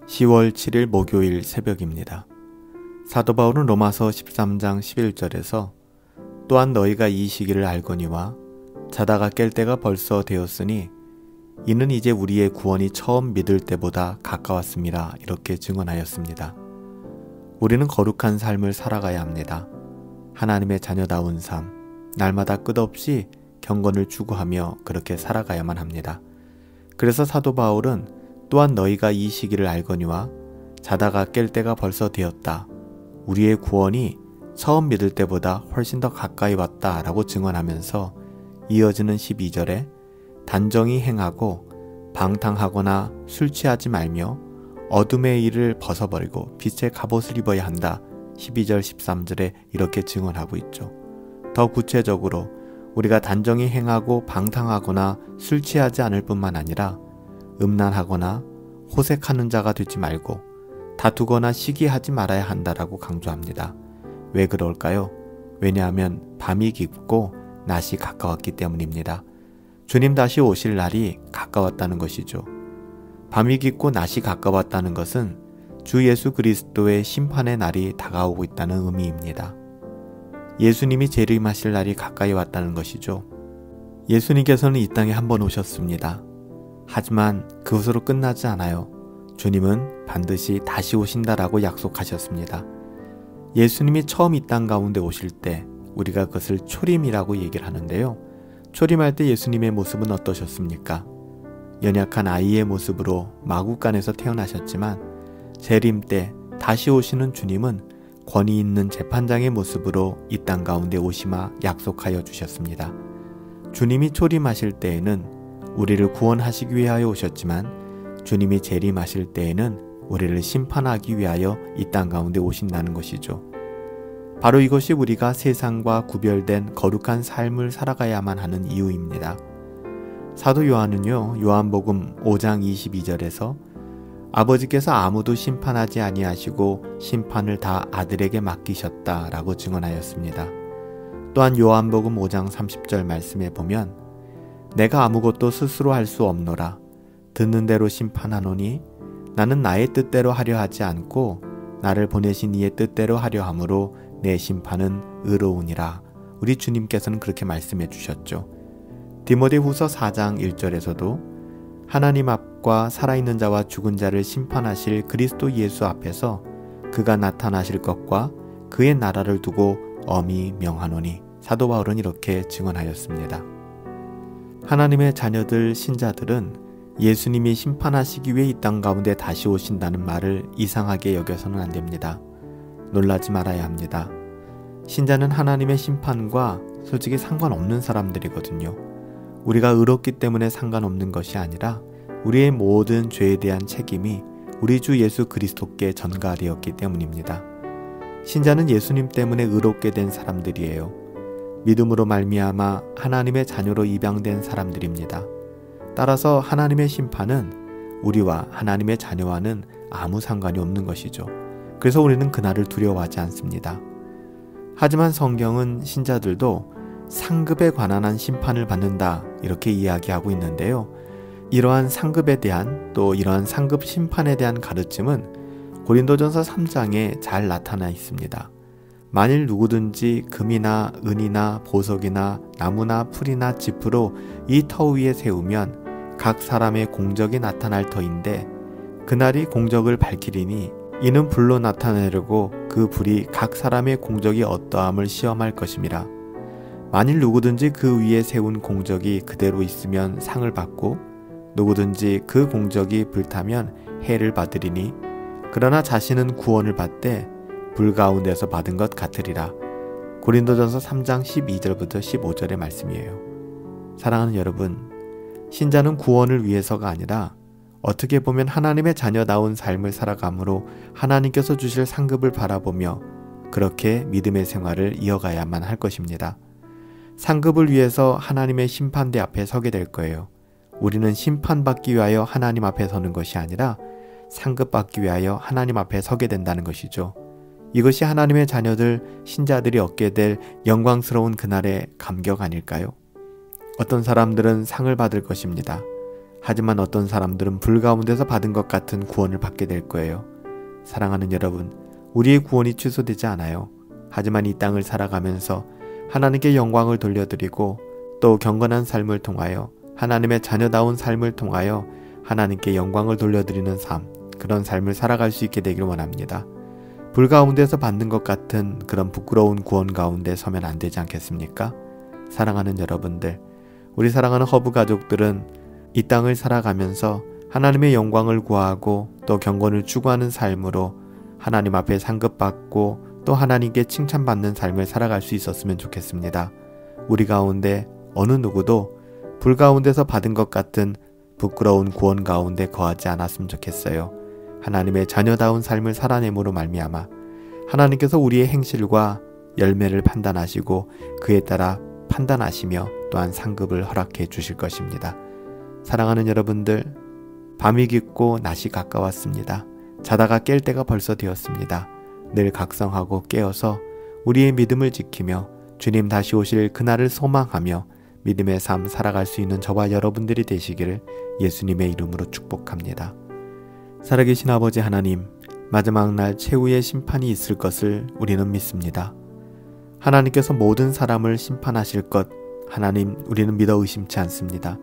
10월 7일 목요일 새벽입니다. 사도 바울은 로마서 13장 11절에서 또한 너희가 이 시기를 알거니와 자다가 깰 때가 벌써 되었으니 이는 이제 우리의 구원이 처음 믿을 때보다 가까웠습니다. 이렇게 증언하였습니다. 우리는 거룩한 삶을 살아가야 합니다. 하나님의 자녀다운 삶, 날마다 끝없이 경건을 추구하며 그렇게 살아가야만 합니다. 그래서 사도 바울은 또한 너희가 이 시기를 알거니와 자다가 깰 때가 벌써 되었다. 우리의 구원이 처음 믿을 때보다 훨씬 더 가까이 왔다 라고 증언하면서 이어지는 12절에 단정히 행하고 방탕하거나 술 취하지 말며 어둠의 일을 벗어버리고 빛의 갑옷을 입어야 한다. 12절 13절에 이렇게 증언하고 있죠. 더 구체적으로 우리가 단정히 행하고 방탕하거나 술 취하지 않을 뿐만 아니라 음란하거나 호색하는 자가 되지 말고 다투거나 시기하지 말아야 한다라고 강조합니다. 왜 그럴까요? 왜냐하면 밤이 깊고 낮이 가까웠기 때문입니다. 주님 다시 오실 날이 가까웠다는 것이죠. 밤이 깊고 낮이 가까웠다는 것은 주 예수 그리스도의 심판의 날이 다가오고 있다는 의미입니다. 예수님이 재림하실 날이 가까이 왔다는 것이죠. 예수님께서는 이 땅에 한 번 오셨습니다. 하지만 그것으로 끝나지 않아요. 주님은 반드시 다시 오신다라고 약속하셨습니다. 예수님이 처음 이 땅 가운데 오실 때 우리가 그것을 초림이라고 얘기를 하는데요. 초림할 때 예수님의 모습은 어떠셨습니까? 연약한 아이의 모습으로 마구간에서 태어나셨지만 재림 때 다시 오시는 주님은 권위 있는 재판장의 모습으로 이 땅 가운데 오시마 약속하여 주셨습니다. 주님이 초림하실 때에는 우리를 구원하시기 위하여 오셨지만 주님이 재림하실 때에는 우리를 심판하기 위하여 이 땅 가운데 오신다는 것이죠. 바로 이것이 우리가 세상과 구별된 거룩한 삶을 살아가야만 하는 이유입니다. 사도 요한은요, 요한복음 5장 22절에서 아버지께서 아무도 심판하지 아니하시고 심판을 다 아들에게 맡기셨다라고 증언하였습니다. 또한 요한복음 5장 30절 말씀에 보면 내가 아무것도 스스로 할 수 없노라. 듣는 대로 심판하노니 나는 나의 뜻대로 하려 하지 않고 나를 보내신 이의 뜻대로 하려 함으로 내 심판은 의로우니라. 우리 주님께서는 그렇게 말씀해 주셨죠. 디모데후서 4장 1절에서도 하나님 앞과 살아있는 자와 죽은 자를 심판하실 그리스도 예수 앞에서 그가 나타나실 것과 그의 나라를 두고 엄히 명하노니 사도 바울은 이렇게 증언하였습니다. 하나님의 자녀들 신자들은 예수님이 심판하시기 위해 이 땅 가운데 다시 오신다는 말을 이상하게 여겨서는 안 됩니다. 놀라지 말아야 합니다. 신자는 하나님의 심판과 솔직히 상관없는 사람들이거든요. 우리가 의롭기 때문에 상관없는 것이 아니라 우리의 모든 죄에 대한 책임이 우리 주 예수 그리스도께 전가되었기 때문입니다. 신자는 예수님 때문에 의롭게 된 사람들이에요. 믿음으로 말미암아 하나님의 자녀로 입양된 사람들입니다. 따라서 하나님의 심판은 우리와 하나님의 자녀와는 아무 상관이 없는 것이죠. 그래서 우리는 그날을 두려워하지 않습니다. 하지만 성경은 신자들도 상급에 관한 한 심판을 받는다 이렇게 이야기하고 있는데요. 이러한 상급에 대한 또 이러한 상급 심판에 대한 가르침은 고린도전서 3장에 잘 나타나 있습니다. 만일 누구든지 금이나 은이나 보석이나 나무나 풀이나 짚으로 이 터 위에 세우면 각 사람의 공적이 나타날 터인데 그날이 공적을 밝히리니 이는 불로 나타내려고 그 불이 각 사람의 공적이 어떠함을 시험할 것임이라. 만일 누구든지 그 위에 세운 공적이 그대로 있으면 상을 받고 누구든지 그 공적이 불타면 해를 받으리니 그러나 자신은 구원을 받되 불 가운데서 받은 것 같으리라. 고린도전서 3장 12절부터 15절의 말씀이에요. 사랑하는 여러분, 신자는 구원을 위해서가 아니라 어떻게 보면 하나님의 자녀다운 삶을 살아감으로 하나님께서 주실 상급을 바라보며 그렇게 믿음의 생활을 이어가야만 할 것입니다. 상급을 위해서 하나님의 심판대 앞에 서게 될 거예요. 우리는 심판받기 위하여 하나님 앞에 서는 것이 아니라 상급받기 위하여 하나님 앞에 서게 된다는 것이죠. 이것이 하나님의 자녀들, 신자들이 얻게 될 영광스러운 그날의 감격 아닐까요? 어떤 사람들은 상을 받을 것입니다. 하지만 어떤 사람들은 불 가운데서 받은 것 같은 구원을 받게 될 거예요. 사랑하는 여러분, 우리의 구원이 취소되지 않아요. 하지만 이 땅을 살아가면서 하나님께 영광을 돌려드리고 또 경건한 삶을 통하여 하나님의 자녀다운 삶을 통하여 하나님께 영광을 돌려드리는 삶, 그런 삶을 살아갈 수 있게 되기를 원합니다. 불 가운데서 받는 것 같은 그런 부끄러운 구원 가운데 서면 안 되지 않겠습니까? 사랑하는 여러분들, 우리 사랑하는 허브 가족들은 이 땅을 살아가면서 하나님의 영광을 구하고 또 경건을 추구하는 삶으로 하나님 앞에 상급받고 또 하나님께 칭찬받는 삶을 살아갈 수 있었으면 좋겠습니다. 우리 가운데 어느 누구도 불 가운데서 받은 것 같은 부끄러운 구원 가운데 거하지 않았으면 좋겠어요. 하나님의 자녀다운 삶을 살아냄으로 말미암아 하나님께서 우리의 행실과 열매를 판단하시고 그에 따라 판단하시며 또한 상급을 허락해 주실 것입니다. 사랑하는 여러분들, 밤이 깊고 낮이 가까웠습니다. 자다가 깰 때가 벌써 되었습니다. 늘 각성하고 깨어서 우리의 믿음을 지키며 주님 다시 오실 그날을 소망하며 믿음의 삶 살아갈 수 있는 저와 여러분들이 되시기를 예수님의 이름으로 축복합니다. 살아계신 아버지 하나님, 마지막 날 최후의 심판이 있을 것을 우리는 믿습니다. 하나님께서 모든 사람을 심판하실 것, 하나님, 우리는 믿어 의심치 않습니다.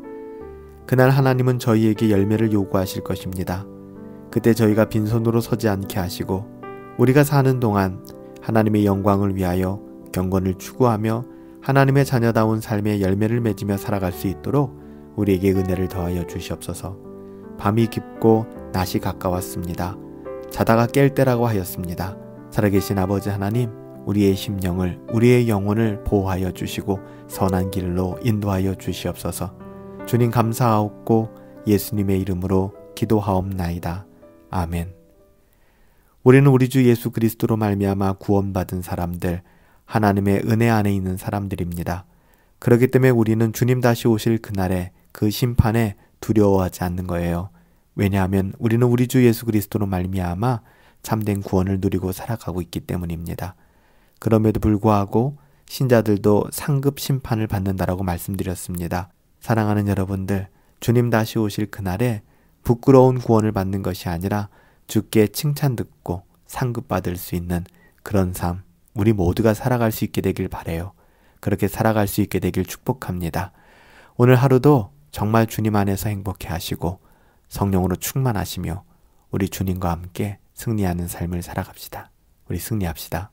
그날 하나님은 저희에게 열매를 요구하실 것입니다. 그때 저희가 빈손으로 서지 않게 하시고 우리가 사는 동안 하나님의 영광을 위하여 경건을 추구하며 하나님의 자녀다운 삶의 열매를 맺으며 살아갈 수 있도록 우리에게 은혜를 더하여 주시옵소서. 밤이 깊고 낮이 가까웠습니다. 자다가 깰 때라고 하였습니다. 살아계신 아버지 하나님, 우리의 심령을, 우리의 영혼을 보호하여 주시고 선한 길로 인도하여 주시옵소서. 주님 감사하옵고 예수님의 이름으로 기도하옵나이다. 아멘. 우리는 우리 주 예수 그리스도로 말미암아 구원받은 사람들, 하나님의 은혜 안에 있는 사람들입니다. 그렇기 때문에 우리는 주님 다시 오실 그날에 그 심판에 두려워하지 않는 거예요. 왜냐하면 우리는 우리 주 예수 그리스도로 말미암아 참된 구원을 누리고 살아가고 있기 때문입니다. 그럼에도 불구하고 신자들도 상급 심판을 받는다라고 말씀드렸습니다. 사랑하는 여러분들, 주님 다시 오실 그날에 부끄러운 구원을 받는 것이 아니라 주께 칭찬 듣고 상급받을 수 있는 그런 삶, 우리 모두가 살아갈 수 있게 되길 바라요. 그렇게 살아갈 수 있게 되길 축복합니다. 오늘 하루도 정말 주님 안에서 행복해 하시고 성령으로 충만하시며 우리 주님과 함께 승리하는 삶을 살아갑시다. 우리 승리합시다.